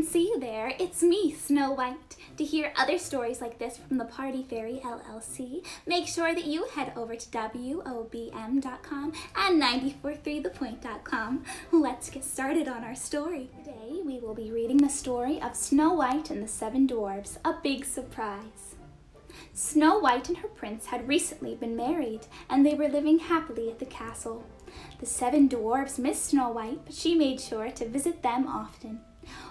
see you there. It's me, Snow White. To hear other stories like this from the Party Fairy LLC, make sure that you head over to WOBM.com and 943thepoint.com. Let's get started on our story. Today we will be reading the story of Snow White and the Seven Dwarfs, a big surprise. Snow White and her prince had recently been married, and they were living happily at the castle. The seven dwarfs missed Snow White, but she made sure to visit them often.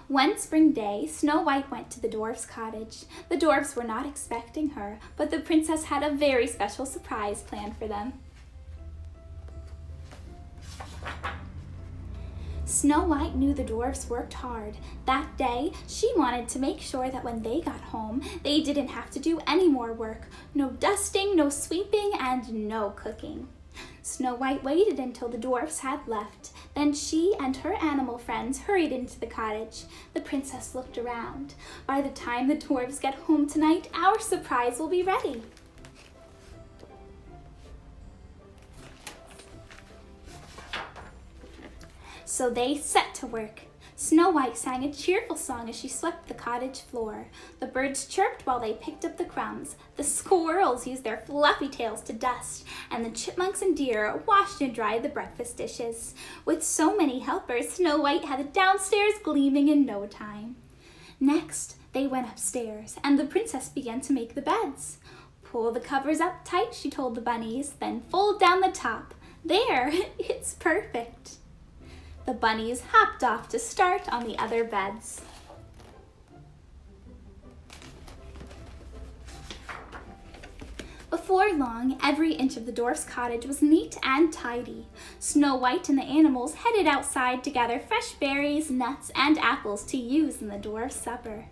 One spring day, Snow White went to the dwarfs' cottage. The dwarfs were not expecting her, but the princess had a very special surprise planned for them. Snow White knew the dwarfs worked hard. That day, she wanted to make sure that when they got home, they didn't have to do any more work. No dusting, no sweeping, and no cooking. Snow White waited until the dwarfs had left. Then she and her animal friends hurried into the cottage. The princess looked around. By the time the dwarfs get home tonight, our surprise will be ready. So they set to work. Snow White sang a cheerful song as she swept the cottage floor. The birds chirped while they picked up the crumbs. The squirrels used their fluffy tails to dust, and the chipmunks and deer washed and dried the breakfast dishes. With so many helpers, Snow White had the downstairs gleaming in no time. Next, they went upstairs, and the princess began to make the beds. Pull the covers up tight, she told the bunnies, then fold down the top. There, it's perfect. The bunnies hopped off to start on the other beds. Before long, every inch of the dwarf's cottage was neat and tidy. Snow White and the animals headed outside to gather fresh berries, nuts, and apples to use in the dwarf's supper.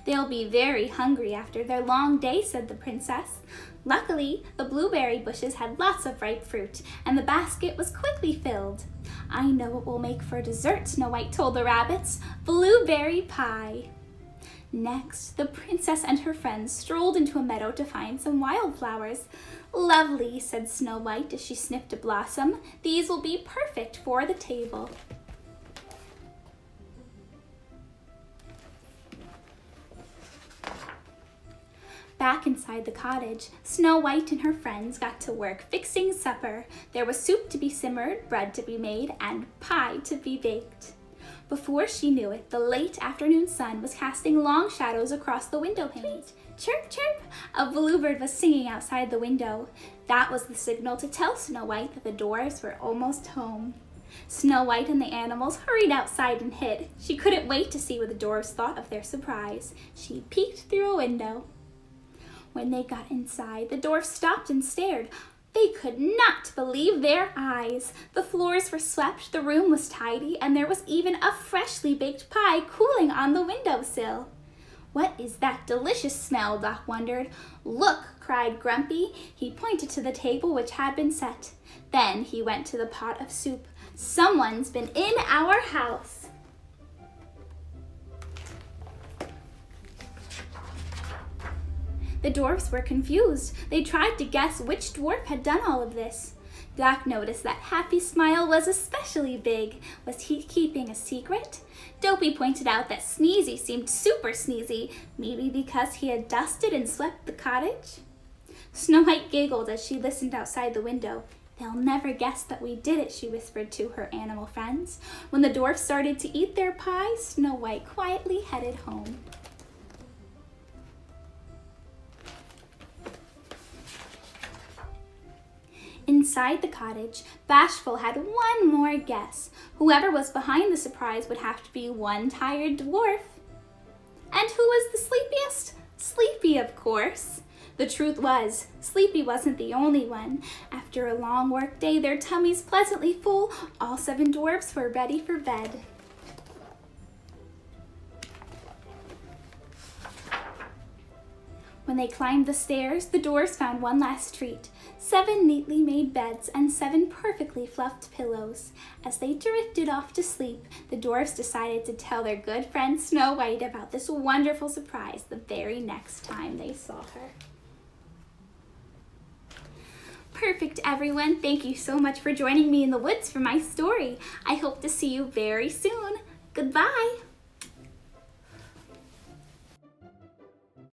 They'll be very hungry after their long day, said the princess. Luckily, the blueberry bushes had lots of ripe fruit, and the basket was quickly filled. I know what we'll make for dessert, Snow White told the rabbits. Blueberry pie. Next, the princess and her friends strolled into a meadow to find some wildflowers. Lovely, said Snow White as she sniffed a blossom. These will be perfect for the table. Back inside the cottage, Snow White and her friends got to work fixing supper. There was soup to be simmered, bread to be made, and pie to be baked. Before she knew it, the late afternoon sun was casting long shadows across the window panes. Chirp, chirp! A bluebird was singing outside the window. That was the signal to tell Snow White that the dwarfs were almost home. Snow White and the animals hurried outside and hid. She couldn't wait to see what the dwarfs thought of their surprise. She peeked through a window. When they got inside, the dwarfs stopped and stared. They could not believe their eyes. The floors were swept, the room was tidy, and there was even a freshly baked pie cooling on the windowsill. What is that delicious smell? Doc wondered. Look, cried Grumpy. He pointed to the table which had been set. Then he went to the pot of soup. Someone's been in our house. The dwarfs were confused. They tried to guess which dwarf had done all of this. Doc noticed that Happy's smile was especially big. Was he keeping a secret? Dopey pointed out that Sneezy seemed super sneezy, maybe because he had dusted and swept the cottage. Snow White giggled as she listened outside the window. They'll never guess that we did it, she whispered to her animal friends. When the dwarfs started to eat their pie, Snow White quietly headed home. Inside the cottage, Bashful had one more guess. Whoever was behind the surprise would have to be one tired dwarf. And who was the sleepiest? Sleepy, of course. The truth was, Sleepy wasn't the only one. After a long work day, their tummies pleasantly full, all seven dwarfs were ready for bed. When they climbed the stairs, the dwarfs found one last treat. 7 neatly made beds and 7 perfectly fluffed pillows. As they drifted off to sleep, the dwarfs decided to tell their good friend Snow White about this wonderful surprise the very next time they saw her. Perfect, everyone. Thank you so much for joining me in the woods for my story. I hope to see you very soon. Goodbye.